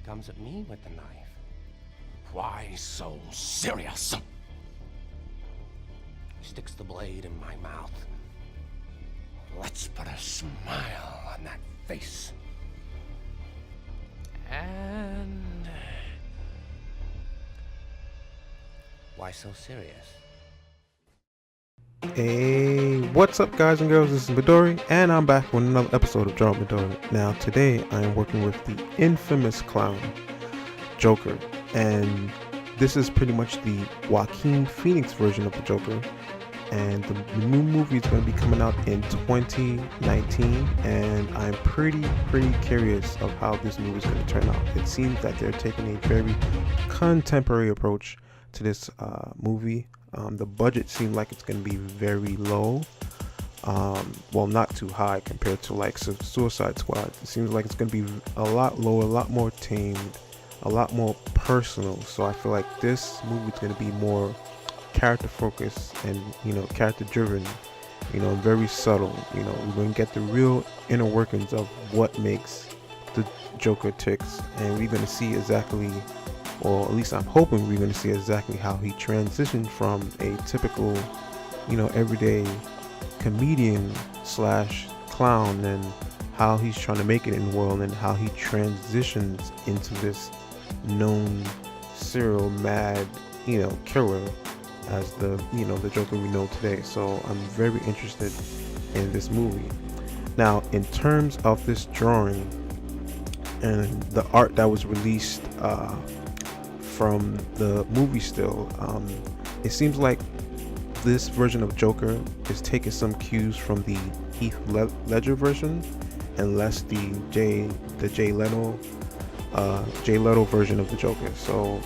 comes at me with the knife. Why so serious? He sticks the blade in my mouth. Let's put a smile on that face. And... why so serious? Hey, what's up guys and girls, this is Midori, and I'm back with another episode of Draw Midori. Now today I am working with the infamous clown, Joker, and this is pretty much the Joaquin Phoenix version of the Joker, and the new movie is going to be coming out in 2019, and I'm pretty curious of how this movie is going to turn out. It seems that they're taking a very contemporary approach to this movie. The budget seemed like it's going to be very low, well, not too high compared to like Suicide Squad. It seems like it's going to be a lot lower, a lot more tamed, a lot more personal. So I feel like this movie is going to be more character focused and, you know, character driven, you know, very subtle. You know, we're going to get the real inner workings of what makes the Joker ticks, and we're going to see exactly, or at least I'm hoping we're going to see exactly how he transitioned from a typical, you know, everyday comedian slash clown, and how he's trying to make it in the world, and how he transitions into this known serial mad, you know, killer as the, you know, the Joker we know today. So I'm very interested in this movie. Now, in terms of this drawing and the art that was released from the movie still, it seems like this version of Joker is taking some cues from the Heath Ledger version, and less the Jay Leno version of the Joker. So,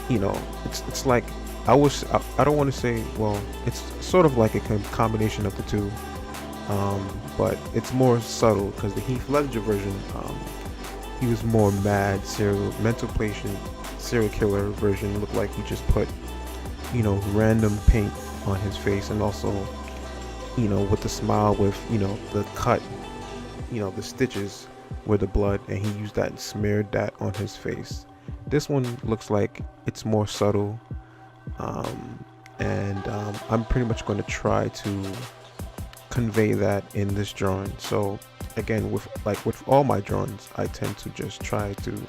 you know, it's like, I don't want to say, well, it's sort of like a combination of the two, but it's more subtle, because the Heath Ledger version, he was more mad, mental patient, serial killer version. Looked like he just put, you know, random paint on his face, and also, you know, with the smile, with, you know, the cut, you know, the stitches with the blood, and he used that and smeared that on his face. This one looks like it's more subtle, and I'm pretty much going to try to convey that in this drawing. So again, with all my drawings, I tend to just try to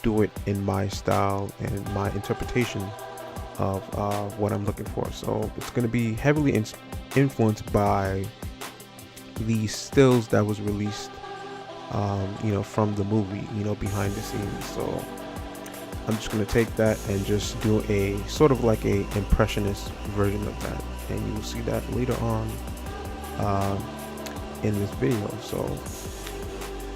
do it in my style and my interpretation of what I'm looking for. So it's going to be heavily influenced by the stills that was released, you know, from the movie, you know, behind the scenes. So I'm just going to take that and just do a sort of like a impressionist version of that, and you will see that later on in this video. So,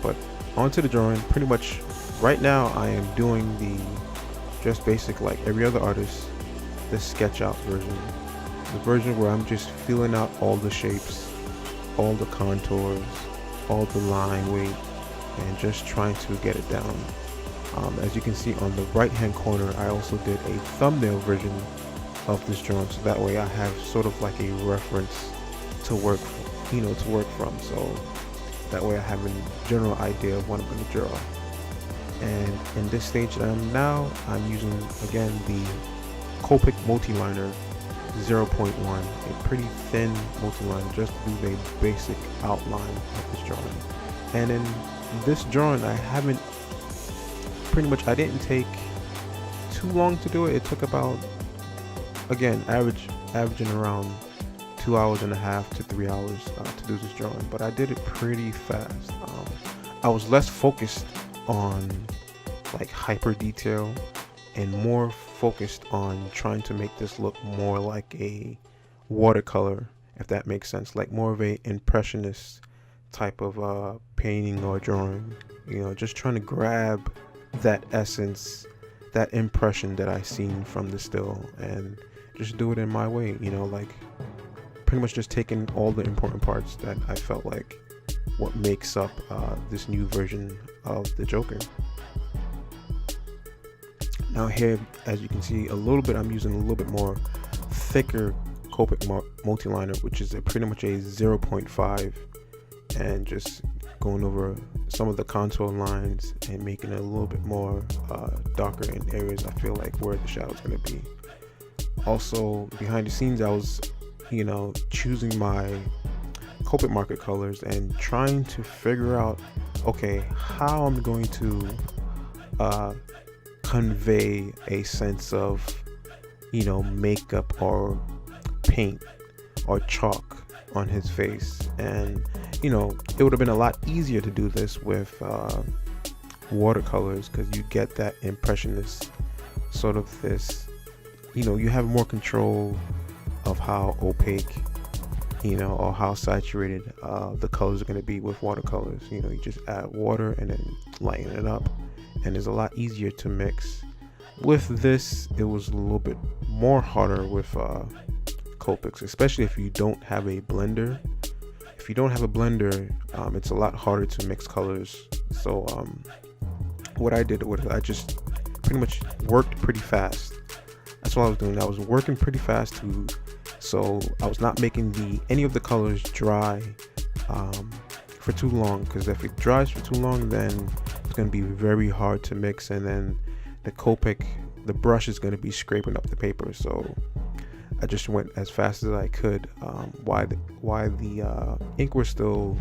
but onto the drawing. Pretty much right now I am doing the just basic, like every other artist, the sketch out version, the version where I'm just feeling out all the shapes, all the contours, all the line weight, and just trying to get it down. As you can see on the right hand corner, I also did a thumbnail version of this drawing, so that way I have sort of like a reference to work, you know, to work from. So that way I have a general idea of what I'm going to draw. And in this stage that I'm now, I'm using again the Copic multi-liner 0.1, a pretty thin multi-liner, just to do the basic outline of this drawing. And in this drawing, I didn't take too long to do it. It took about, again, averaging around 2.5 to 3 hours to do this drawing, but I did it pretty fast. I was less focused on like hyper detail and more focused on trying to make this look more like a watercolor, if that makes sense, like more of a impressionist type of painting or drawing, you know, just trying to grab that essence, that impression that I seen from the still, and just do it in my way, you know, like pretty much just taking all the important parts that I felt like what makes up this new version of the Joker. Now here, as you can see a little bit, I'm using a little bit more thicker Copic multi-liner, which is pretty much a 0.5, and just going over some of the contour lines and making it a little bit more darker in areas I feel like where the shadow's going to be. Also, behind the scenes, I was, choosing my Copic marker colors and trying to figure out, okay, how I'm going to convey a sense of, makeup or paint or chalk on his face. And it would have been a lot easier to do this with watercolors, because you get that impressionist sort of this, you have more control of how opaque, or how saturated the colors are going to be with watercolors. You just add water and then lighten it up, and it's a lot easier to mix. With this, it was a little bit more harder with Copics, especially if you don't have a blender. If you don't have a blender, it's a lot harder to mix colors. So what I did was I just pretty much worked pretty fast. That's what I was doing. I was working pretty fast so I was not making any of the colors dry for too long, because if it dries for too long, then it's going to be very hard to mix, and then the brush is going to be scraping up the paper. So I just went as fast as I could while the ink was still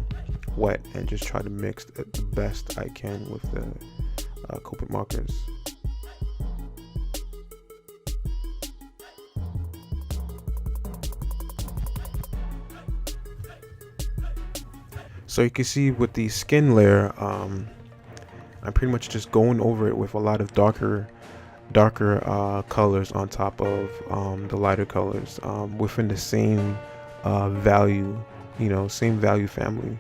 wet, and just try to mix the best I can with the Copic markers. So you can see with the skin layer, I'm pretty much just going over it with a lot of darker colors on top of the lighter colors within the same value, same value family,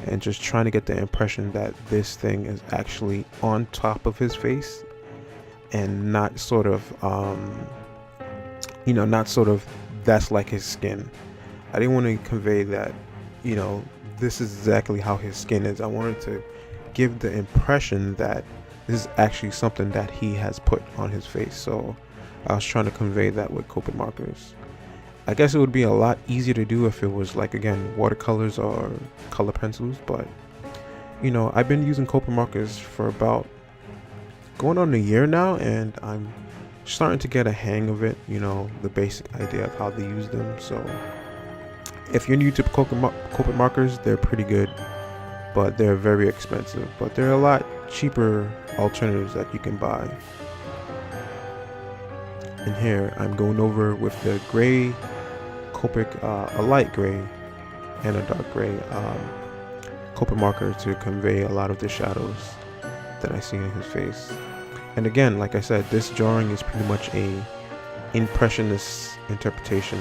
and just trying to get the impression that this thing is actually on top of his face, and not sort of that's like his skin. I didn't want to convey that, this is exactly how his skin is. I wanted to give the impression that this is actually something that he has put on his face. So I was trying to convey that with Copic markers. I guess it would be a lot easier to do if it was like, again, watercolors or color pencils, but I've been using Copic markers for about going on a year now, and I'm starting to get a hang of it, the basic idea of how they use them. So if you're new to Copic markers, they're pretty good, but they're very expensive. But there are a lot cheaper alternatives that you can buy. And here I'm going over with the gray Copic, a light gray and a dark gray Copic marker to convey a lot of the shadows that I see in his face. And again, like I said, this drawing is pretty much a impressionist interpretation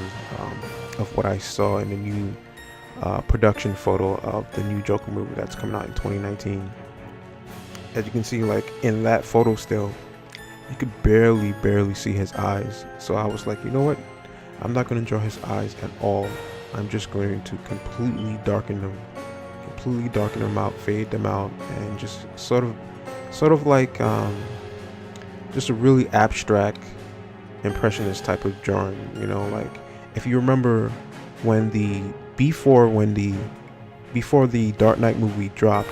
of what I saw in the new production photo of the new Joker movie that's coming out in 2019. As you can see, like in that photo still, you could barely see his eyes. So I was like, you know what? I'm not going to draw his eyes at all. I'm just going to completely darken them out, fade them out, and just sort of like just a really abstract impressionist type of drawing. Like if you remember before the Dark Knight movie dropped,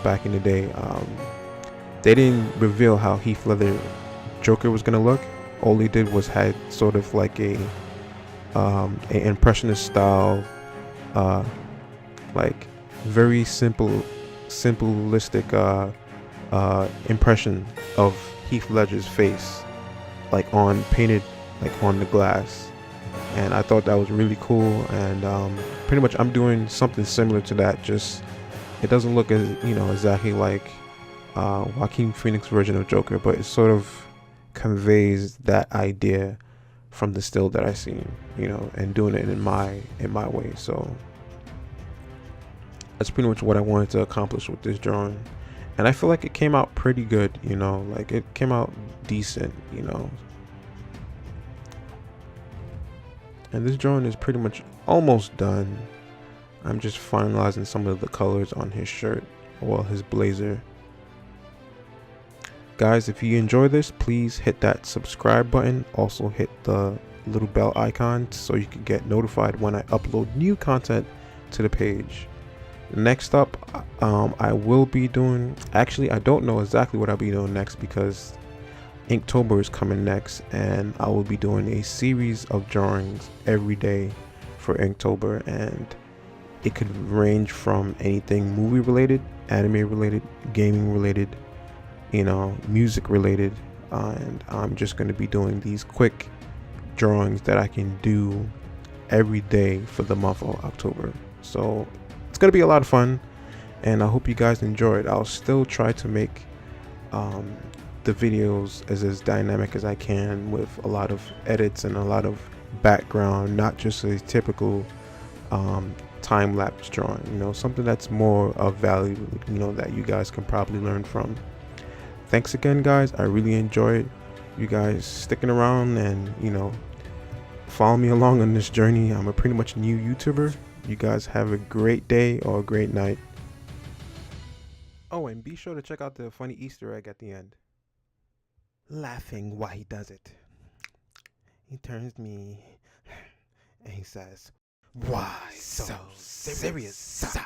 back in the day, they didn't reveal how Heath Ledger Joker was gonna look. All they did was had sort of like a impressionist style, like very simplistic impression of Heath Ledger's face, painted on the glass. And I thought that was really cool, and pretty much I'm doing something similar to that, just it doesn't look as exactly like Joaquin Phoenix's version of Joker, but it sort of conveys that idea from the still that I seen, and doing it in my way. So that's pretty much what I wanted to accomplish with this drawing, and I feel like it came out pretty good. Like it came out decent. And this drawing is pretty much almost done. I'm just finalizing some of the colors on his shirt, his blazer. Guys, if you enjoy this, please hit that subscribe button. Also hit the little bell icon so you can get notified when I upload new content to the page. Next up, I will be doing, actually I don't know exactly what I'll be doing next, because Inktober is coming next, and I will be doing a series of drawings every day for Inktober, and it could range from anything movie related, anime related, gaming related, music related, and I'm just going to be doing these quick drawings that I can do every day for the month of October. So it's going to be a lot of fun, and I hope you guys enjoy it. I'll still try to make the videos as dynamic as I can, with a lot of edits and a lot of background, not just a typical time-lapse drawing, something that's more of value, that you guys can probably learn from. Thanks again, guys. I really enjoyed you guys sticking around and follow me along on this journey. I'm a pretty much new YouTuber. You guys have a great day or a great night. Oh, and be sure to check out the funny Easter egg at the end. Laughing while he does it. He turns to me and he says, "Why so serious?"